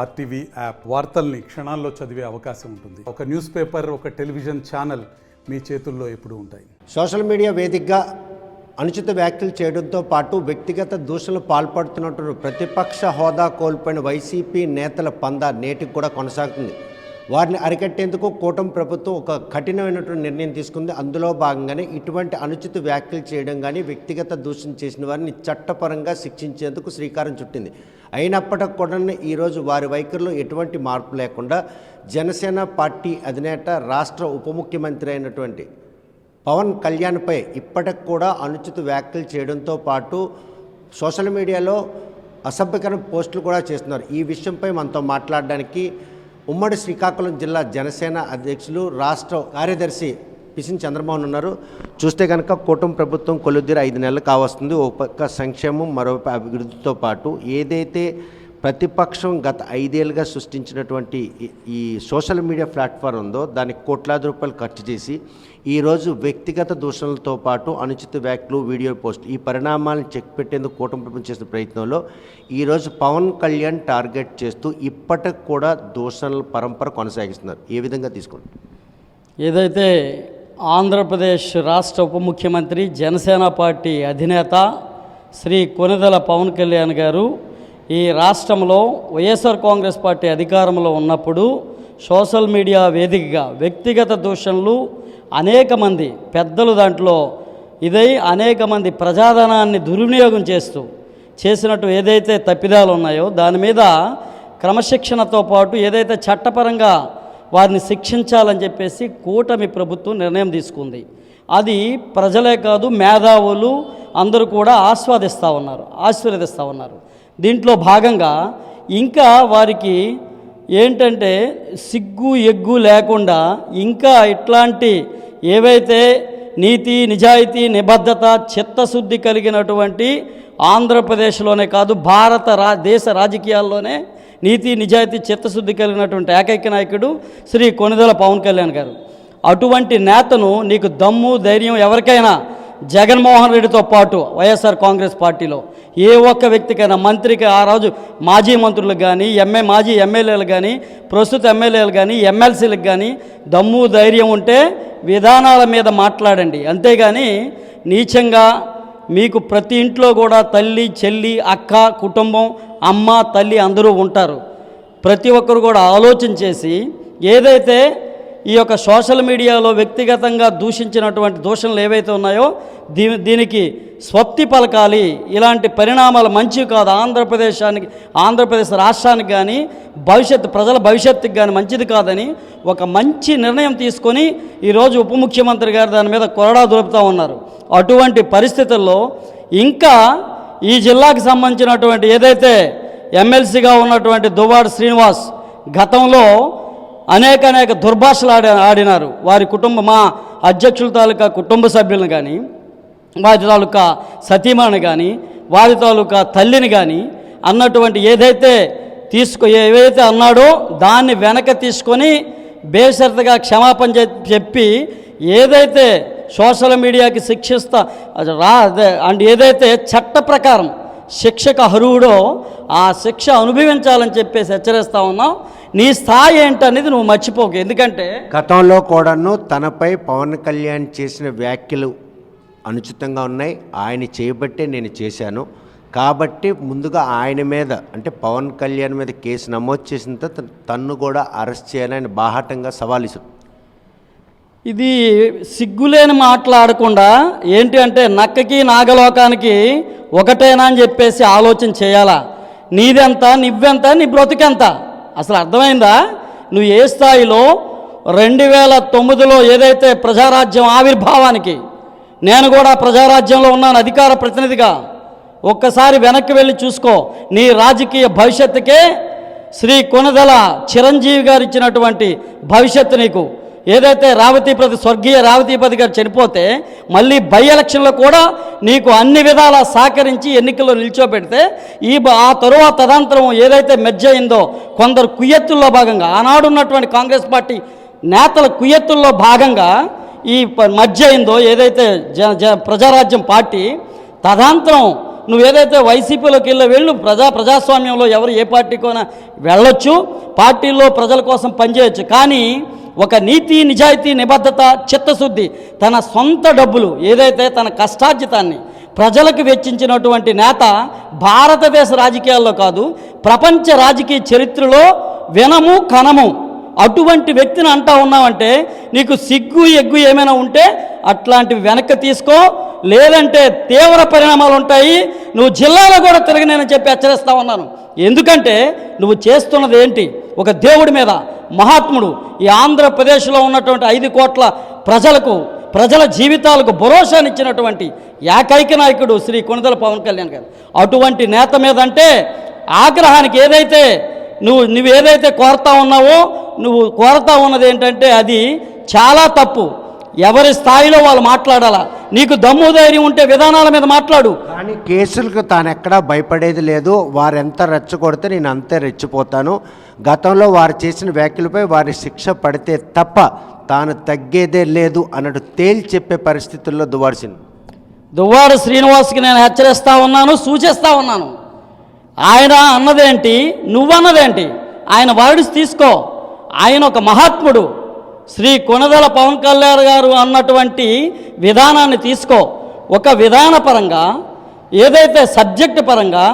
RTV app వార్తల్ని క్షణాల్లో చదివే అవకాశం ఉంటుంది. ఒక న్యూస్ పేపర్, ఒక టెలివిజన్ ఛానల్ మీ చేతుల్లో ఎప్పుడూ ఉంటాయి. సోషల్ మీడియా వేదికగా అనుచిత వ్యాఖ్యలు చేయడంతో పాటు వ్యక్తిగత దూషణలు పాల్పడుతున్నట్టు ప్రతిపక్ష హోదా కోల్పోయిన వైసీపీ నేతల పందా నేటికి కూడా కొనసాగుతుంది. వారిని అరికట్టేందుకు కూటమి ప్రభుత్వం ఒక కఠినమైనటువంటి నిర్ణయం తీసుకుంది. అందులో భాగంగానే ఇటువంటి అనుచిత వ్యాఖ్యలు చేయడం కానీ వ్యక్తిగత దూషణ చేసిన వారిని చట్టపరంగా శిక్షించేందుకు శ్రీకారం చుట్టింది. అయినప్పటికీ కూడా ఈరోజు వారి వైఖరిలో ఎటువంటి మార్పు లేకుండా జనసేన పార్టీ అధినేత రాష్ట్ర ఉప ముఖ్యమంత్రి అయినటువంటి పవన్ కళ్యాణ్పై ఇప్పటికి కూడా అనుచిత వ్యాఖ్యలు చేయడంతో పాటు సోషల్ మీడియాలో అసభ్యకర పోస్టులు కూడా చేస్తున్నారు. ఈ విషయంపై మనతో మాట్లాడడానికి ఉమ్మడి శ్రీకాకుళం జిల్లా జనసేన అధ్యక్షులు రాష్ట్ర కార్యదర్శి పిసిని చంద్రమోహన్ ఉన్నారు. చూస్తే కనుక కూటమి ప్రభుత్వం కొలుద్దీరి 5 నెలలు కావస్తుంది. ఒక పక్క సంక్షేమం, మరోపక్క అభివృద్ధితో పాటు ఏదైతే ప్రతిపక్షం గత 5 ఏళ్ళుగా సృష్టించినటువంటి ఈ సోషల్ మీడియా ప్లాట్ఫామ్ ఉందో దానికి కోట్లాది రూపాయలు ఖర్చు చేసి ఈరోజు వ్యక్తిగత దూషణలతో పాటు అనుచిత వ్యాఖ్యలు, వీడియో పోస్ట్ ఈ పరిణామాలను చెక్ పెట్టేందుకు కూటమి ప్రభుత్వం చేసిన ప్రయత్నంలో ఈరోజు పవన్ కళ్యాణ్ టార్గెట్ చేస్తూ ఇప్పటికి కూడా దూషణల పరంపర కొనసాగిస్తున్నారు. ఏ విధంగా తీసుకుంటారు? ఏదైతే ఆంధ్రప్రదేశ్ రాష్ట్ర ఉప ముఖ్యమంత్రి జనసేన పార్టీ అధినేత శ్రీ కొనిదెల పవన్ కళ్యాణ్ గారు ఈ రాష్ట్రంలో వైఎస్ఆర్ కాంగ్రెస్ పార్టీ అధికారంలో ఉన్నప్పుడు సోషల్ మీడియా వేదికగా వ్యక్తిగత దూషణలు అనేక మంది పెద్దలు దాంట్లో అనేక మంది ప్రజాధనాన్ని దుర్వినియోగం చేసినట్టు ఏదైతే తప్పిదాలు ఉన్నాయో దాని మీద క్రమశిక్షణతో పాటు ఏదైతే చట్టపరంగా వారిని శిక్షించాలని చెప్పేసి కూటమి ప్రభుత్వం నిర్ణయం తీసుకుంది. అది ప్రజలే కాదు మేధావులు అందరూ కూడా ఆశీర్వదిస్తూ ఉన్నారు. దీంట్లో భాగంగా ఇంకా వారికి ఏంటంటే సిగ్గు ఎగ్గు లేకుండా ఇంకా ఇట్లాంటి ఏవైతే నీతి, నిజాయితీ, నిబద్ధత, చిత్తశుద్ధి కలిగినటువంటి ఆంధ్రప్రదేశ్లోనే కాదు దేశ రాజకీయాల్లోనే నీతి, నిజాయితీ, చిత్తశుద్ధి కలిగినటువంటి ఏకైక నాయకుడు శ్రీ కొనిదెల పవన్ కళ్యాణ్ గారు. అటువంటి నేతను నీకు దమ్ము, ధైర్యం ఎవరికైనా జగన్మోహన్ రెడ్డితో పాటు వైఎస్ఆర్ కాంగ్రెస్ పార్టీలో ఏ ఒక్క వ్యక్తికైనా మంత్రికి, ఆ రోజు మాజీ మంత్రులకు కానీ మాజీ ఎమ్మెల్యేలు కానీ ప్రస్తుత ఎమ్మెల్యేలు కానీ ఎమ్మెల్సీలకు కానీ దమ్ము, ధైర్యం ఉంటే విధానాల మీద మాట్లాడండి. అంతేగాని నీచంగా మీకు ప్రతి ఇంట్లో కూడా తల్లి, చెల్లి, అక్క, కుటుంబం, అమ్మ, తల్లి అందరూ ఉంటారు. ప్రతి ఒక్కరు కూడా ఆలోచన చేసి ఏదైతే ఈ యొక్క సోషల్ మీడియాలో వ్యక్తిగతంగా దూషించినటువంటి దూషణలు ఏవైతే ఉన్నాయో దీనికి స్వస్తి పలకాలి. ఇలాంటి పరిణామాలు మంచివి కాదు. ఆంధ్రప్రదేశ్ రాష్ట్రానికి కానీ ప్రజల భవిష్యత్తుకి కానీ మంచిది కాదని ఒక మంచి నిర్ణయం తీసుకొని ఈరోజు ఉప ముఖ్యమంత్రి గారు దాని మీద కొరడా దొరుకుతూ ఉన్నారు. అటువంటి పరిస్థితుల్లో ఇంకా ఈ జిల్లాకు సంబంధించినటువంటి ఏదైతే ఎమ్మెల్సీగా ఉన్నటువంటి దువ్వాడ శ్రీనివాస్ గతంలో అనేక దుర్భాషలు ఆడినారు. వారి మా అధ్యక్షుల తాలూకా కుటుంబ సభ్యులను కానీ, వారి తాలూకా సతీమణిని కానీ, వారి తాలూకా తల్లిని కానీ అన్నటువంటి ఏవైతే అన్నాడో దాన్ని వెనక తీసుకొని బేషరతుగా క్షమాపణ చెప్పి ఏదైతే సోషల్ మీడియాకి ఏదైతే చట్ట ప్రకారం శిక్షకు అర్హుడో ఆ శిక్ష అనుభవించాలని చెప్పేసి హెచ్చరిస్తూ ఉన్నాం. నీ స్థాయి ఏంటనేది నువ్వు మర్చిపోకు. ఎందుకంటే గతంలో కూడాను తనపై పవన్ కళ్యాణ్ చేసిన వ్యాఖ్యలు అనుచితంగా ఉన్నాయి. ఆయన చేయబట్టే నేను చేశాను కాబట్టి ముందుగా ఆయన మీద అంటే పవన్ కళ్యాణ్ మీద కేసు నమోదు చేసిన తర్వాత తన్ను కూడా అరెస్ట్ చేయాలని బాహాటంగా సవాల్ ఇస్తారు. ఇది సిగ్గులేని మాట్లాడకుండా ఏంటి అంటే నక్కకి నాగలోకానికి ఒకటేనా అని చెప్పేసి ఆలోచన చేయాలా. నీదెంత, నువ్వెంత, నీ బ్రతుకెంత అసలు అర్థమైందా? నువ్వు ఏ స్థాయిలో 2009లో ఏదైతే ప్రజారాజ్యం ఆవిర్భావానికి నేను కూడా ప్రజారాజ్యంలో ఉన్నాను అధికార ప్రతినిధిగా. ఒక్కసారి వెనక్కి వెళ్ళి చూసుకో. నీ రాజకీయ భవిష్యత్తుకే శ్రీ కొనిదెల చిరంజీవి గారు ఇచ్చినటువంటి భవిష్యత్తు నీకు. ఏదైతే స్వర్గీయ రావతీపతి గారు చనిపోతే మళ్ళీ బై ఎలక్షన్లో కూడా నీకు అన్ని విధాలా సహకరించి ఎన్నికల్లో నిల్చోబెడితే ఆ తరువాత తదనంతరం ఏదైతే మెర్జ్ అయిందో కొందరు కుయ్యత్తుల్లో భాగంగా ఆనాడున్నటువంటి కాంగ్రెస్ పార్టీ నేతల కుయ్యత్తుల్లో భాగంగా ఈ మధ్య అయిందో ఏదైతే ప్రజారాజ్యం పార్టీ తదనంతరం నువ్వేదైతే వైసీపీలోకి వెళ్ళు, ప్రజాస్వామ్యంలో ఎవరు ఏ పార్టీకైనా వెళ్ళొచ్చు, పార్టీల్లో ప్రజల కోసం పనిచేయచ్చు. కానీ ఒక నీతి, నిజాయితీ, నిబద్ధత, చిత్తశుద్ధి, తన సొంత డబ్బులు ఏదైతే తన కష్టార్జితాన్ని ప్రజలకు వెచ్చించినటువంటి నేత భారతదేశ రాజకీయాల్లో కాదు, ప్రపంచ రాజకీయ చరిత్రలో వినము కనము. అటువంటి వ్యక్తిని అంటా ఉన్నావంటే నీకు సిగ్గు ఎగ్గు ఏమైనా ఉంటే అట్లాంటివి వెనక్కి తీసుకో, లేదంటే తీవ్ర పరిణామాలు ఉంటాయి. నువ్వు జిల్లాలో కూడా తిరగనేనని చెప్పి హెచ్చరిస్తా ఉన్నాను. ఎందుకంటే నువ్వు చేస్తున్నది ఏంటి? ఒక దేవుడి మీద, మహాత్ముడు, ఈ ఆంధ్రప్రదేశ్లో ఉన్నటువంటి 5 కోట్ల ప్రజలకు, ప్రజల జీవితాలకు భరోసానిచ్చినటువంటి ఏకైక నాయకుడు శ్రీ కొణిదెల పవన్ కళ్యాణ్ గారు. అటువంటి నేత మీద అంటే ఆగ్రహానికి ఏదైతే నువ్వేదైతే కోరుతా ఉన్నావో, నువ్వు కోరుతా ఉన్నది ఏంటంటే అది చాలా తప్పు. ఎవరి స్థాయిలో వాళ్ళు మాట్లాడాలా. నీకు దమ్ము ధైర్యం ఉంటే విధానాల మీద మాట్లాడు. కానీ కేసులకు తాను ఎక్కడా భయపడేది లేదు. వారు ఎంత రెచ్చగొడితే నేను అంతే రెచ్చిపోతాను. గతంలో వారు చేసిన వ్యాఖ్యలపై వారి శిక్ష పడితే తప్ప తాను తగ్గేదే లేదు అన్నట్టు తేల్చి చెప్పే పరిస్థితుల్లో దువ్వాడ శ్రీనివాస్కి నేను హెచ్చరిస్తూ ఉన్నాను, సూచిస్తూ ఉన్నాను. ఆయన అన్నదేంటి, నువ్వన్నదేంటి? ఆయన వర్డ్స్ తీసుకో. ఆయన ఒక మహాత్ముడు. శ్రీ కొణిదెల పవన్ కళ్యాణ్ గారు అన్నటువంటి విధానాన్ని తీసుకో. ఒక విధానపరంగా ఏదైతే సబ్జెక్టు పరంగా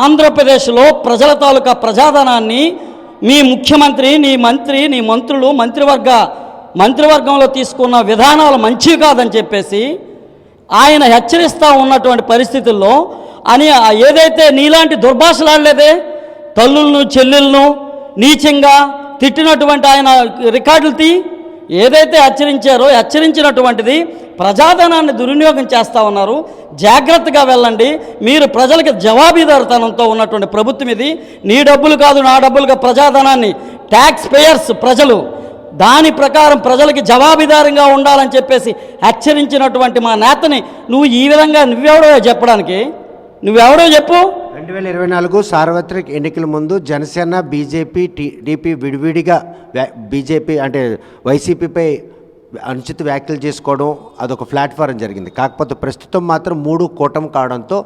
ఆంధ్రప్రదేశ్లో ప్రజల తాలూకా ప్రజాధనాన్ని మీ ముఖ్యమంత్రి, నీ మంత్రి, నీ మంత్రులు, మంత్రివర్గంలో తీసుకున్న విధానాలు మంచివి కాదని చెప్పేసి ఆయన హెచ్చరిస్తూ ఉన్నటువంటి పరిస్థితుల్లో ఏదైతే నీలాంటి దుర్భాషలాడలేదే, తల్లులను చెల్లెలను నీచంగా తిట్టినటువంటి ఆయన రికార్డులు ఏదైతే హెచ్చరించినటువంటిది ప్రజాధనాన్ని దుర్వినియోగం చేస్తూ ఉన్నారు. జాగ్రత్తగా వెళ్ళండి. మీరు ప్రజలకు జవాబుదారితనంతో ఉన్నటువంటి ప్రభుత్వం ఇది. నీ డబ్బులు కాదు, నా డబ్బులుగా ప్రజాధనాన్ని, ట్యాక్స్ పేయర్స్ ప్రజలు, దాని ప్రకారం ప్రజలకి జవాబుదారంగా ఉండాలని చెప్పేసి హెచ్చరించినటువంటి మా నేతని నువ్వు ఈ విధంగా నువ్వెవడో చెప్పడానికి? నువ్వెవడో చెప్పు. 2024 సార్వత్రిక ఎన్నికల ముందు జనసేన, బీజేపీ, టీడీపీ విడివిడిగా బీజేపీ అంటే వైసీపీపై అనుచిత వ్యాఖ్యలు చేసుకోవడం అదొక ప్లాట్ఫారం జరిగింది. కాకపోతే ప్రస్తుతం మాత్రం 3 కూటమి కావడంతో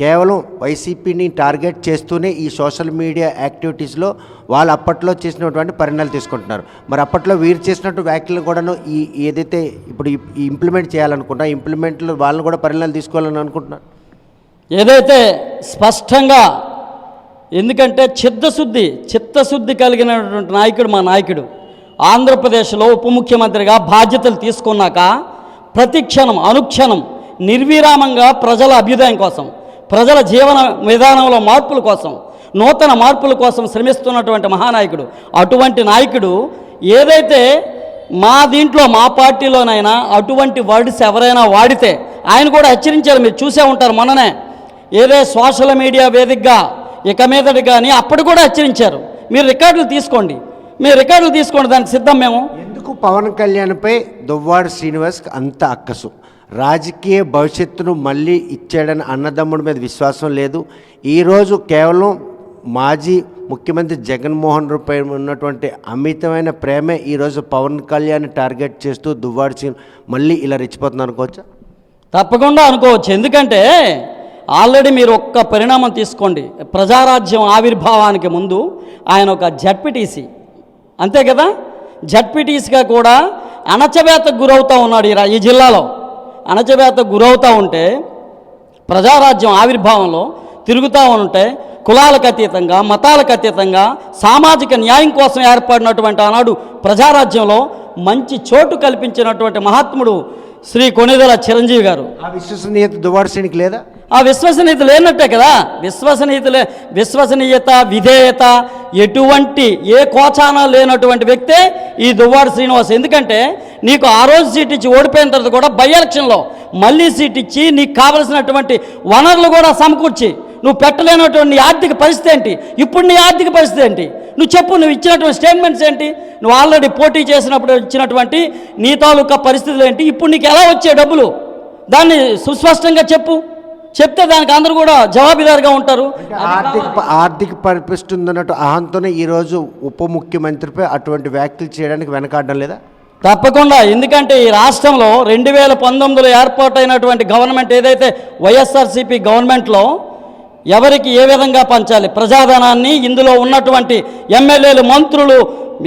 కేవలం వైసీపీని టార్గెట్ చేస్తూనే ఈ సోషల్ మీడియా యాక్టివిటీస్లో వాళ్ళు అప్పట్లో చేసినటువంటి పరిణామాలు తీసుకుంటున్నారు. మరి అప్పట్లో వీరు చేసినట్టు వ్యాఖ్యలు కూడాను ఏదైతే ఇప్పుడు ఇంప్లిమెంట్ చేయాలనుకుంటున్నా ఇంప్లిమెంట్లో వాళ్ళని కూడా పరిణామాలు తీసుకోవాలని అనుకుంటున్నారు. ఏదైతే స్పష్టంగా, ఎందుకంటే చిత్తశుద్ధి కలిగినటువంటి నాయకుడు మా నాయకుడు. ఆంధ్రప్రదేశ్లో ఉప ముఖ్యమంత్రిగా బాధ్యతలు తీసుకున్నాక ప్రతి క్షణం, అనుక్షణం నిర్విరామంగా ప్రజల అభ్యుదయం కోసం, ప్రజల జీవన విధానంలో మార్పుల కోసం, నూతన మార్పుల కోసం శ్రమిస్తున్నటువంటి మహానాయకుడు. అటువంటి నాయకుడు ఏదైతే మా పార్టీలోనైనా అటువంటి వర్డ్స్ ఎవరైనా వాడితే ఆయన కూడా హెచ్చరించారు. మీరు చూసే ఉంటారు. మొన్ననే సోషల్ మీడియా వేదికగా ఇక మీదటి కానీ అప్పుడు కూడా హెచ్చరించారు. మీరు రికార్డులు తీసుకోండి, దానికి సిద్ధం మేము. ఎందుకు పవన్ కళ్యాణ్పై దువ్వాడ శ్రీనివాస్ అంత అక్కసు? రాజకీయ భవిష్యత్తును మళ్ళీ ఇచ్చాడని అన్నదమ్ముడి మీద విశ్వాసం లేదు. ఈరోజు కేవలం మాజీ ముఖ్యమంత్రి జగన్మోహన్ రెడ్డిపై ఉన్నటువంటి అమితమైన ప్రేమే ఈరోజు పవన్ కళ్యాణ్ టార్గెట్ చేస్తూ దువ్వాడ మళ్ళీ ఇలా రెచ్చిపోతుంది అనుకోవచ్చా? తప్పకుండా అనుకోవచ్చు. ఎందుకంటే ఆల్రెడీ మీరు ఒక్క పరిణామం తీసుకోండి. ప్రజారాజ్యం ఆవిర్భావానికి ముందు ఆయన ఒక జడ్పీటీసీ, అంతే కదా, జడ్పీటీసీగా కూడా అణచవేతకు గురవుతూ ఉన్నాడు. ఈ జిల్లాలో అణచవేతకు గురవుతూ ఉంటే ప్రజారాజ్యం ఆవిర్భావంలో తిరుగుతూ ఉంటే కులాలకు అతీతంగా, మతాలకు అతీతంగా సామాజిక న్యాయం కోసం ఏర్పడినటువంటి ఆనాడు ప్రజారాజ్యంలో మంచి చోటు కల్పించినటువంటి మహాత్ముడు శ్రీ కొణిదెల చిరంజీవి గారు. ఆ విశ్వసనీయత దువ్వాడ శ్రీనికి లేదా? ఆ విశ్వసనీయత లేనట్టే కదా. విశ్వసనీయత, విధేయత ఎటువంటి ఏ కోచానా లేనటువంటి వ్యక్తే ఈ దువ్వాడ శ్రీనివాస్. ఎందుకంటే నీకు ఆ రోజు సీట్ ఇచ్చి ఓడిపోయిన తర్వాత కూడా బై ఎలక్షన్లో మళ్ళీ సీట్ ఇచ్చి నీకు కావలసినటువంటి వనరులు కూడా సమకూర్చి నువ్వు పెట్టలేనటువంటి నీ ఆర్థిక పరిస్థితి ఏంటి? ఇప్పుడు నీ ఆర్థిక పరిస్థితి ఏంటి? నువ్వు చెప్పు. నువ్వు ఇచ్చినటువంటి స్టేట్మెంట్స్ ఏంటి? నువ్వు ఆల్రెడీ పోటీ చేసినప్పుడు ఇచ్చినటువంటి నీ తాలూకా పరిస్థితులు ఏంటి? ఇప్పుడు నీకు ఎలా వచ్చే డబ్బులు? దాన్ని సుస్పష్టంగా చెప్తే దానికి అందరూ కూడా జవాబుదారుగా ఉంటారు. ఆర్థిక పరిస్థితి ఉందన్నట్టు అహంతోనే ఈరోజు ఉప ముఖ్యమంత్రిపై అటువంటి వ్యాఖ్యలు చేయడానికి వెనకాడడం లేదా? తప్పకుండా. ఎందుకంటే ఈ రాష్ట్రంలో 2019లో ఏర్పాటైనటువంటి గవర్నమెంట్ ఏదైతే వైఎస్ఆర్సీపీ గవర్నమెంట్లో ఎవరికి ఏ విధంగా పంచాలి ప్రజాధనాన్ని, ఇందులో ఉన్నటువంటి ఎమ్మెల్యేలు, మంత్రులు,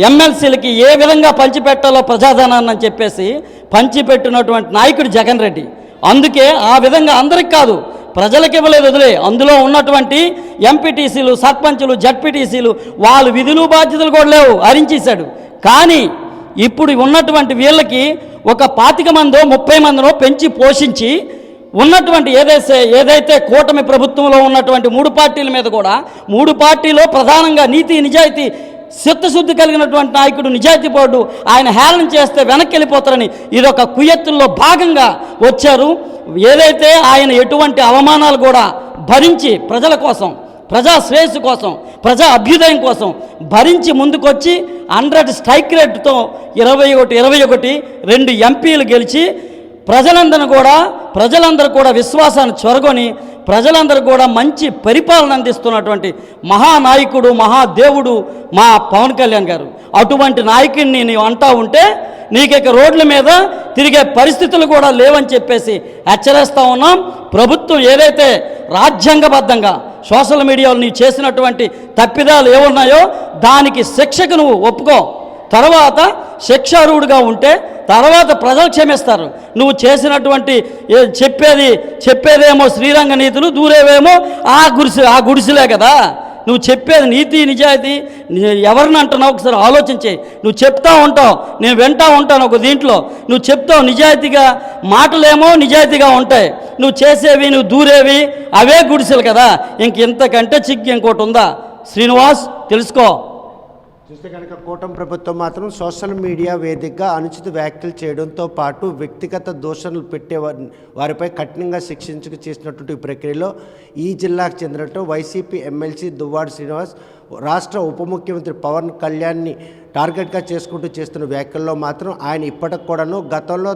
ఎమ్మెల్సీలకి ఏ విధంగా పంచిపెట్టాలో ప్రజాధనాన్ని అని చెప్పేసి పంచిపెట్టినటువంటి నాయకుడు జగన్ రెడ్డి. అందుకే ఆ విధంగా అందరికి కాదు, ప్రజలకు ఇవ్వలేదు వదిలే, అందులో ఉన్నటువంటి ఎంపీటీసీలు, సర్పంచులు, జడ్పీటీసీలు వాళ్ళ విధులు బాధ్యతలు కూడా లేవు, హరించేశాడు. కానీ ఇప్పుడు ఉన్నటువంటి వీళ్ళకి ఒక 25 మందో 30 మందినో పెంచి పోషించి ఉన్నటువంటి ఏదైతే కూటమి ప్రభుత్వంలో ఉన్నటువంటి 3 పార్టీల మీద కూడా 3 పార్టీలో ప్రధానంగా నీతి నిజాయితీ చిత్తశుద్ధి కలిగినటువంటి నాయకుడు నిజాయితీ బోర్డు ఆయన హేళన చేస్తే వెనక్కి వెళ్ళిపోతారని ఇదొక కుయత్తుల్లో భాగంగా వచ్చారు. ఏదైతే ఆయన ఎటువంటి అవమానాలు కూడా భరించి ప్రజల కోసం, ప్రజా శ్రేయస్సు కోసం, ప్రజా అభ్యుదయం కోసం భరించి ముందుకొచ్చి 100 స్ట్రైక్ రేట్తో 21 2 ఎంపీలు గెలిచి ప్రజలందరూ కూడా విశ్వాసాన్ని చొరగొని ప్రజలందరూ కూడా మంచి పరిపాలన అందిస్తున్నటువంటి మహానాయకుడు, మహాదేవుడు మా పవన్ కళ్యాణ్ గారు. అటువంటి నాయకుడిని నీవు అంటా ఉంటే నీకు ఇక రోడ్ల మీద తిరిగే పరిస్థితులు కూడా లేవని చెప్పేసి హెచ్చరిస్తూ ఉన్నాం. ప్రభుత్వం ఏదైతే రాజ్యాంగబద్ధంగా సోషల్ మీడియాలో నీవు చేసినటువంటి తప్పిదాలు ఏమున్నాయో దానికి శిక్షకు నువ్వు ఒప్పుకో, తర్వాత శిక్షారూఢుగా ఉంటే తర్వాత ప్రజలు క్షమిస్తారు. నువ్వు చేసినటువంటి చెప్పేదేమో శ్రీరంగ నీతులు, దూరేవేమో ఆ గుడిసెలే కదా. నువ్వు చెప్పేది నీతి నిజాయితీ ఎవరిని అంటున్నావు ఒకసారి ఆలోచించే. నువ్వు చెప్తా ఉంటావు, నేను వింటా ఉంటాను. ఒక దీంట్లో నువ్వు చెప్తావు నిజాయితీగా, మాటలేమో నిజాయితీగా ఉంటాయి, నువ్వు చేసేవి, నువ్వు దూరేవి అవే గుడిసెలు కదా. ఇంతకంటే చిక్కి ఇంకోటి ఉందా శ్రీనివాస్? తెలుసుకో. చూస్తే కనుక కూటమి ప్రభుత్వం మాత్రం సోషల్ మీడియా వేదికగా అనుచిత వ్యాఖ్యలు చేయడంతో పాటు వ్యక్తిగత దూషణలు పెట్టే వారిపై కఠినంగా శిక్షించుకు చేసినటువంటి ప్రక్రియలో ఈ జిల్లాకు చెందినట్టు వైసీపీ ఎమ్మెల్సీ దువ్వాడ శ్రీనివాస్ రాష్ట్ర ఉప ముఖ్యమంత్రి పవన్ కళ్యాణ్ని టార్గెట్గా చేసుకుంటూ చేస్తున్న వ్యాఖ్యల్లో మాత్రం ఆయన ఇప్పటికి కూడాను గతంలో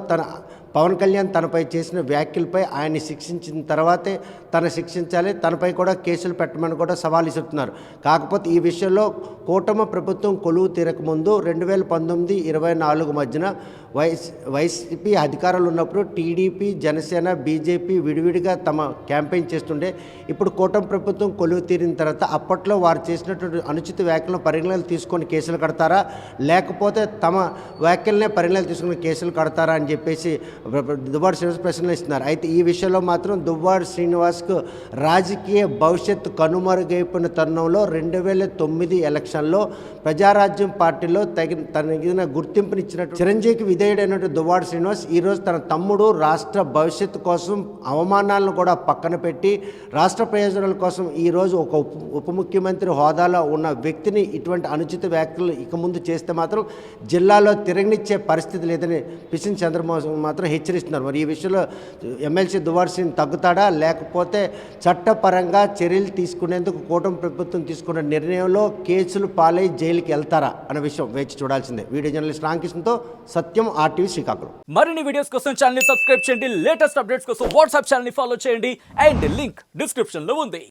పవన్ కళ్యాణ్ తనపై చేసిన వ్యాఖ్యలపై ఆయన్ని శిక్షించిన తర్వాతే తను శిక్షించాలి, తనపై కూడా కేసులు పెట్టమని కూడా సవాల్ ఇస్తున్నారు. కాకపోతే ఈ విషయంలో కూటమి ప్రభుత్వం కొలువు తీరకముందు 2019-24 మధ్యన వైసీపీ అధికారులు ఉన్నప్పుడు టీడీపీ, జనసేన, బీజేపీ విడివిడిగా తమ క్యాంపెయిన్ చేస్తుండే. ఇప్పుడు కూటమి ప్రభుత్వం కొలువు తీరిన తర్వాత అప్పట్లో వారు చేసినటువంటి అనుచిత వ్యాఖ్యలను పరిగణనలు తీసుకొని కేసులు కడతారా, లేకపోతే తమ వ్యాఖ్యలనే పరిగణనలు తీసుకుని కేసులు కడతారా అని చెప్పేసి దువ్వాడ శ్రీనివాస్ ప్రశ్నలు ఇస్తున్నారు. అయితే ఈ విషయంలో మాత్రం దువ్వాడ శ్రీనివాస్కు రాజకీయ భవిష్యత్తు కనుమరుగైపోయిన తరుణంలో 2009 ఎలక్షన్లో ప్రజారాజ్యం పార్టీలో తగిన గుర్తింపునిచ్చినట్టు చిరంజీవికి విధేయుడైనటువంటి దువ్వాడ శ్రీనివాస్ ఈరోజు తన తమ్ముడు రాష్ట్ర భవిష్యత్తు కోసం అవమానాలను కూడా పక్కన పెట్టి రాష్ట్ర ప్రయోజనాల కోసం ఈరోజు ఒక ఉప ముఖ్యమంత్రి హోదాలో ఉన్న వ్యక్తిని ఇటువంటి అనుచిత వ్యాఖ్యలు ఇక ముందు చేస్తే మాత్రం జిల్లాలో తిరగనిచ్చే పరిస్థితి లేదని పిసిని చంద్రబాబు మాత్రం హెచ్చరిస్తున్నారు. మరి ఈ విషయంలో ఎమ్మెల్సీ దువ్వాడ శ్రీని తగ్గుతాడా, లేకపోతే చట్టపరంగా చర్యలు తీసుకునేందుకు కూటమి ప్రభుత్వం తీసుకున్న నిర్ణయంలో కేసులు పాలై జైలుకి వెళ్తారా అన్న విషయం వేచి చూడాల్సిందే. వీడియో జర్నలిస్ట్ రామకృష్ణతో సత్యం, RTV శ్రీకాకుళం. మరిన్ని వీడియోస్ కోసం ఛానల్ ని సబ్స్క్రైబ్ చేయండి, లేటెస్ట్ అప్డేట్స్ కోసం వాట్సాప్ ఛానల్ ని ఫాలో చేయండి అండ్ లింక్ డిస్క్రిప్షన్ లో ఉంది.